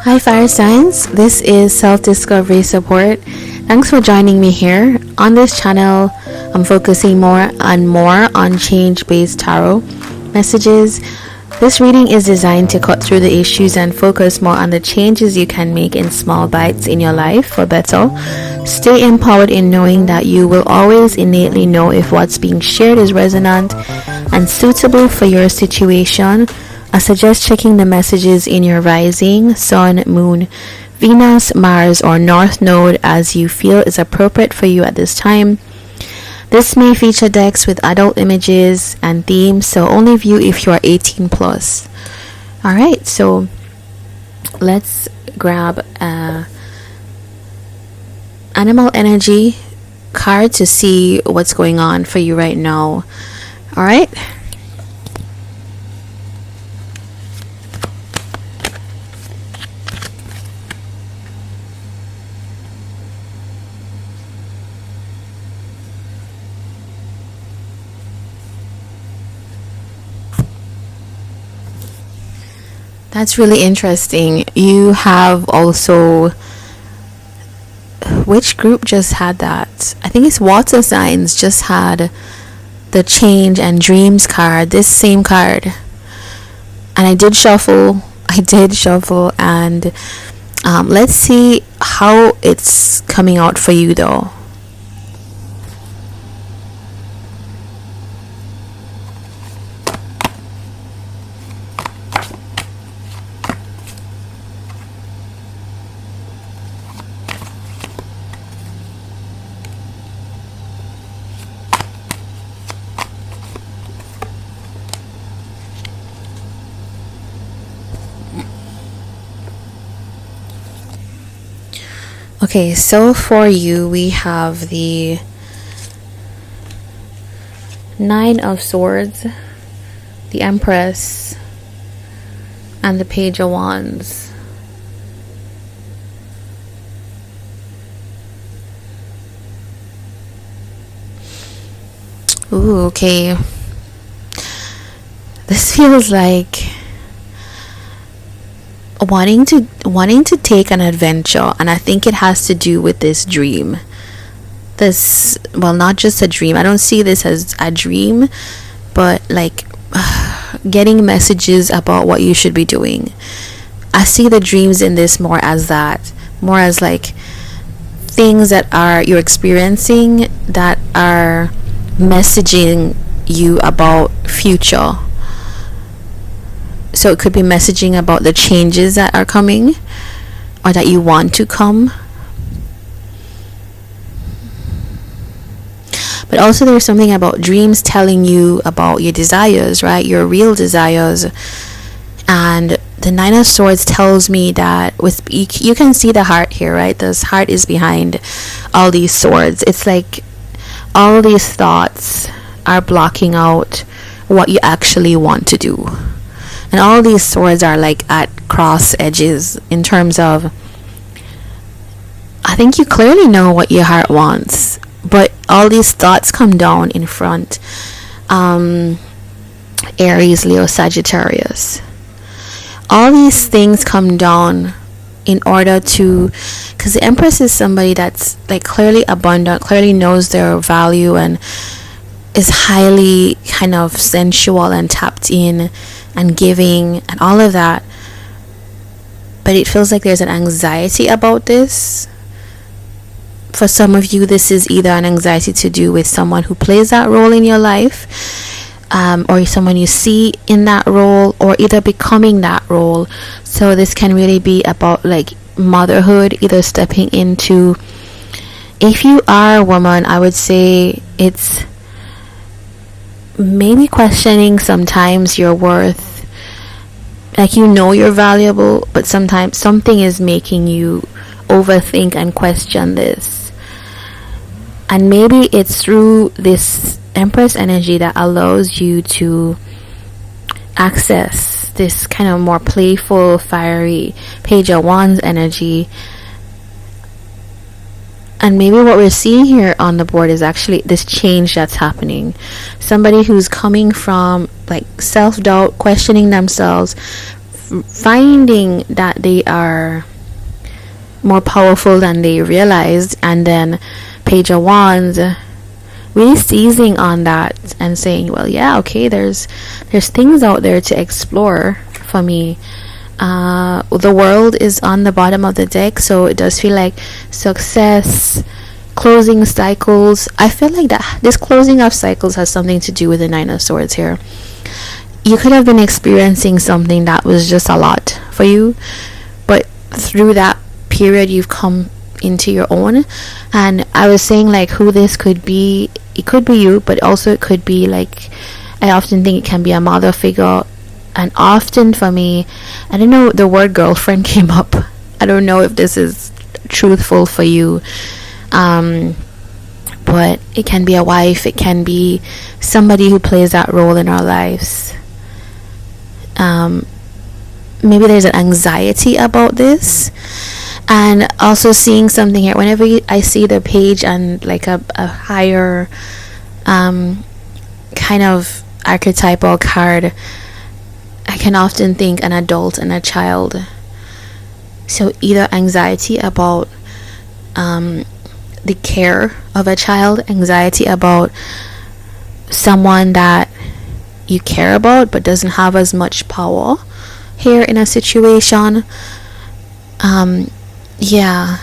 Hi, Fire Signs. This is Self Discovery Support. Thanks for joining me here. On this channel, I'm focusing more on change based tarot messages. This reading is designed to cut through the issues and focus more on the changes you can make in small bites in your life for better. Stay empowered in knowing that you will always innately know if what's being shared is resonant and suitable for your situation. I suggest checking the messages in your rising, sun, moon, Venus, Mars, or North Node as you feel is appropriate for you at this time. This may feature decks with adult images and themes, so only view if you are 18 plus. Alright, so let's grab animal energy card to see what's going on for you right now. Alright. That's really interesting. You have also, which group just had that? I think it's water signs just had the change and dreams card, this same card. And I did shuffle, and let's see how it's coming out for you though. Okay, so for you, we have the Nine of Swords, the Empress, and the Page of Wands. Ooh, okay. This feels like wanting to take an adventure, and I think it has to do with this dream. This, well, not just a dream. I don't see this as a dream, but like getting messages about what you should be doing. I see the dreams in this more as that, more as like things that are you're experiencing that are messaging you about future. So it could be messaging about the changes that are coming or that you want to come. But also there's something about dreams telling you about your desires, right? Your real desires. And the Nine of Swords tells me that with you can see the heart here, right? This heart is behind all these swords. It's like all these thoughts are blocking out what you actually want to do. And all these swords are like at cross edges in terms of, I think you clearly know what your heart wants, but all these thoughts come down in front. Aries, Leo, Sagittarius. All these things come down in order to, because the Empress is somebody that's like clearly abundant, clearly knows their value, and is highly kind of sensual and tapped in and giving and all of that. But it feels like there's an anxiety about this. For some of you, this is either an anxiety to do with someone who plays that role in your life, or someone you see in that role, or either becoming that role. So this can really be about like motherhood, either stepping into, if you are a woman, I would say it's maybe questioning sometimes your worth. Like, you know you're valuable, but sometimes something is making you overthink and question this. And maybe it's through this Empress energy that allows you to access this kind of more playful, fiery Page of Wands energy. And maybe what we're seeing here on the board is actually this change that's happening. Somebody who's coming from like self-doubt, questioning themselves, finding that they are more powerful than they realized, and then Page of Wands really seizing on that and saying, well, yeah, okay, there's things out there to explore for me. The world is on the bottom of the deck, so it does feel like success, closing cycles. I feel like that this closing of cycles has something to do with the Nine of Swords here. You could have been experiencing something that was just a lot for you, but through that period you've come into your own. And I was saying, like, who this could be, it could be you, but also it could be, like, I often think it can be a mother figure. And often for me, I don't know, the word girlfriend came up. I don't know if this is truthful for you, but it can be a wife, it can be somebody who plays that role in our lives. Maybe there's an anxiety about this. And also seeing something here, whenever I see the page and like a higher kind of archetypal card, I can often think an adult and a child. So either anxiety about the care of a child, anxiety about someone that you care about but doesn't have as much power here in a situation. Yeah,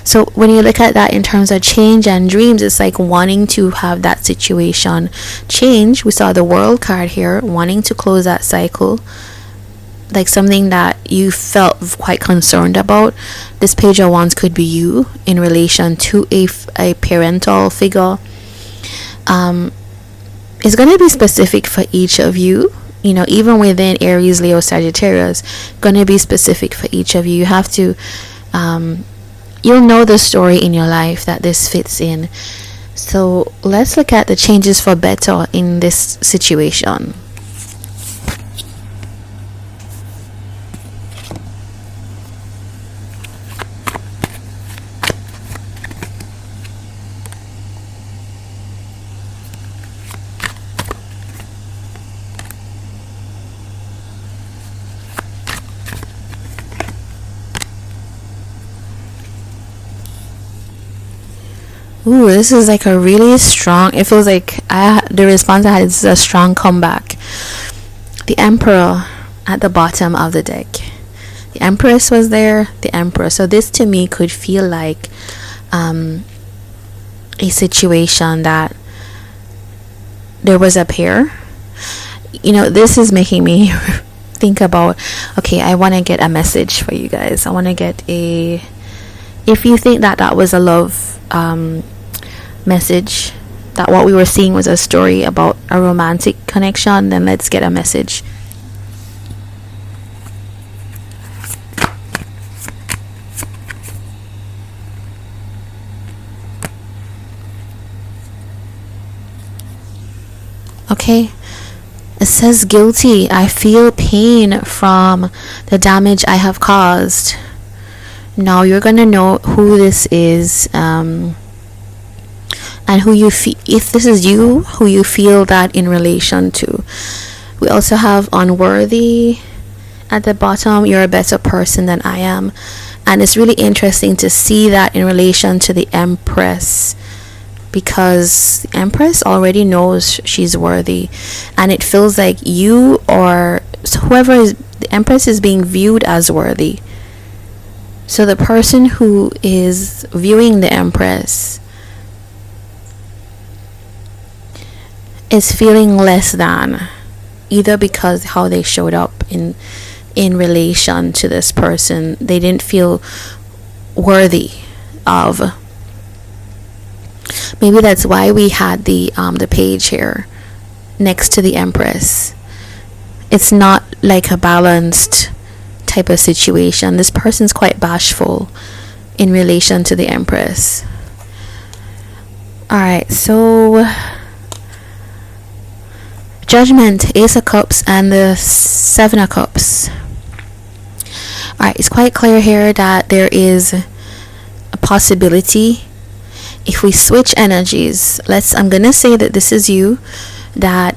so when you look at that in terms of change and dreams, it's like wanting to have that situation change. We saw the World card here, wanting to close that cycle, like something that you felt quite concerned about. This Page of Wands could be you in relation to a parental figure. It's going to be specific for each of you. You know, even within Aries, Leo, Sagittarius, going to be specific for each of you. You have to you'll know the story in your life that this fits in. So let's look at the changes for better in this situation. Ooh, this is like a really strong, it feels like the response I had is a strong comeback. The Emperor at the bottom of the deck. The Empress was there, the Emperor. So this to me could feel like a situation that there was a pair. You know, this is making me think about, okay, I want to get a message for you guys. I want to get a, if you think that that was a love message, that what we were seeing was a story about a romantic connection, then let's get a message. Okay, it says guilty. I feel pain from the damage I have caused. Now you're gonna know who this is, and who you feel, if this is you, who you feel that in relation to. We also have unworthy at the bottom. You're a better person than I am. And it's really interesting to see that in relation to the Empress, because the Empress already knows she's worthy, and it feels like you or whoever is, the Empress is being viewed as worthy. So the person who is viewing the Empress is feeling less than, either because how they showed up in relation to this person, they didn't feel worthy of. Maybe that's why we had the page here next to the Empress. It's not like a balanced type of situation. This person's quite bashful in relation to the Empress. Alright, so Judgment, Ace of Cups, and the Seven of Cups. Alright, it's quite clear here that there is a possibility. If we switch energies, I'm gonna say that this is you. that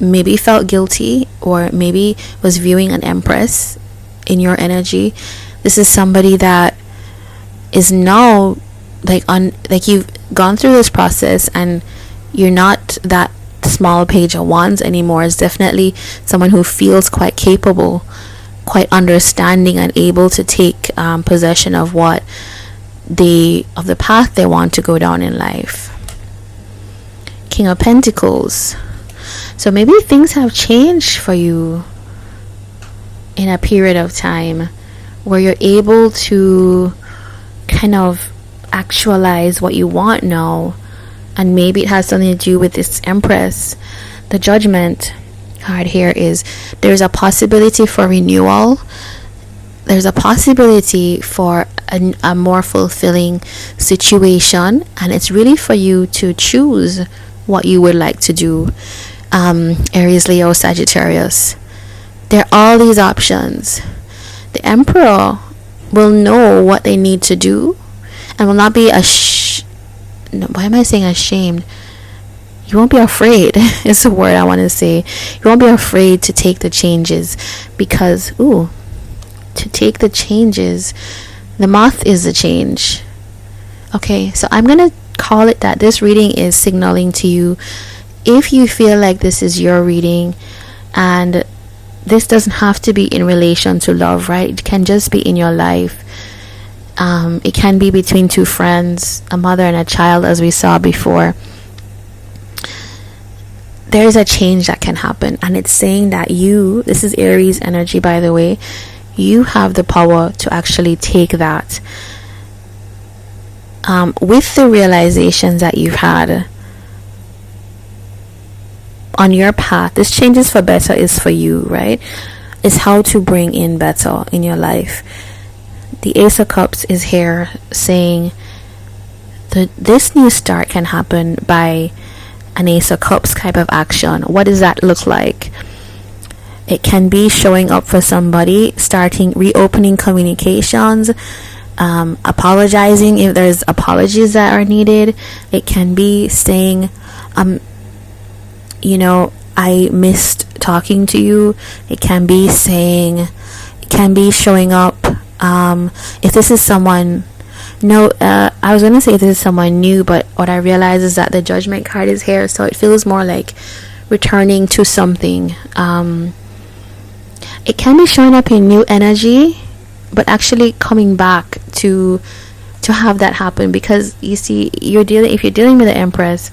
maybe felt guilty or maybe was viewing an empress in your energy. This is somebody that is now like you've gone through this process and you're not that small page of wands anymore. It's definitely someone who feels quite capable, quite understanding, and able to take possession of the path they want to go down in life. King of Pentacles. So maybe things have changed for you in a period of time where you're able to kind of actualize what you want now, and maybe it has something to do with this Empress. The Judgment card here is there's a possibility for renewal. There's a possibility for a more fulfilling situation, and it's really for you to choose what you would like to do. Aries, Leo, Sagittarius, there are all these options. The Emperor will know what they need to do and will not be why am I saying ashamed? You won't be afraid. It's the word I want to say. You won't be afraid to take the changes, because to take the changes, the moth is the change. Okay, so I'm gonna call it that this reading is signaling to you, if you feel like this is your reading, and this doesn't have to be in relation to love, right? It can just be in your life. It can be between two friends, a mother and a child, as we saw before. There's a change that can happen, and it's saying that this is Aries energy, by the way, you have the power to actually take that. With the realizations that you've had on your path, this changes for better is for you, right? It's how to bring in better in your life. The Ace of Cups is here saying that this new start can happen by an Ace of Cups type of action. What does that look like? It can be showing up for somebody, reopening communications, apologizing if there's apologies that are needed. It can be saying, I missed talking to you. It can be showing up. If this is someone, I was going to say if this is someone new, but what I realize is that the Judgment card is here, so it feels more like returning to something. It can be showing up in new energy, but actually coming back to have that happen, because you see, if you're dealing with the Empress,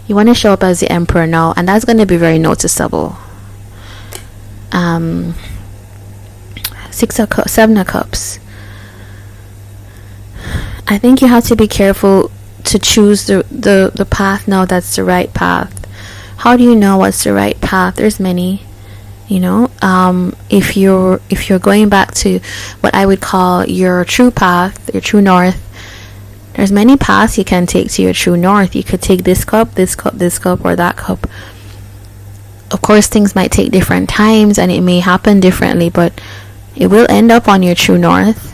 you want to show up as the Emperor now, and that's going to be very noticeable. 7 of Cups. I think you have to be careful to choose the path now that's the right path. How do you know what's the right path? There's many, if you're going back to what I would call your true path, your true north, there's many paths you can take to your true north. You could take this cup, this cup, this cup, or that cup. Of course, things might take different times and it may happen differently, but it will end up on your true north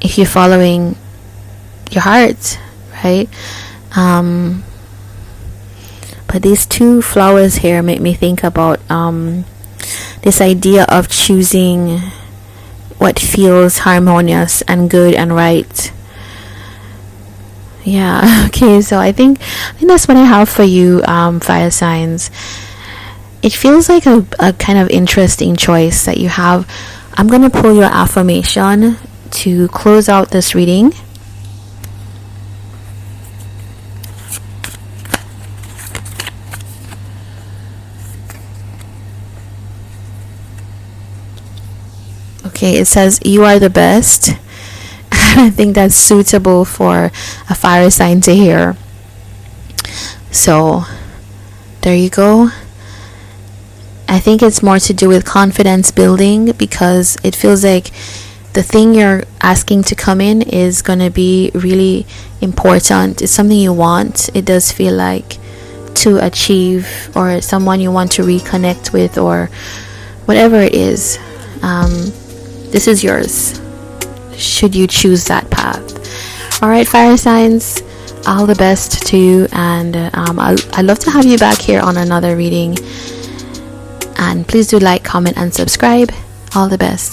if you're following your heart, right? But these two flowers here make me think about this idea of choosing what feels harmonious and good and right. Yeah, okay, so I think that's what I have for you, fire signs. It feels like a kind of interesting choice that you have. I'm going to pull your affirmation to close out this reading. Okay, it says, you are the best. I think that's suitable for a fire sign to hear. So, there you go. I think it's more to do with confidence building, because it feels like the thing you're asking to come in is going to be really important. It's something you want. It does feel like to achieve, or someone you want to reconnect with, or whatever it is. This is yours, should you choose that path. Alright, fire signs, all the best to you, and I'd love to have you back here on another reading. And please do like, comment, and subscribe. All the best.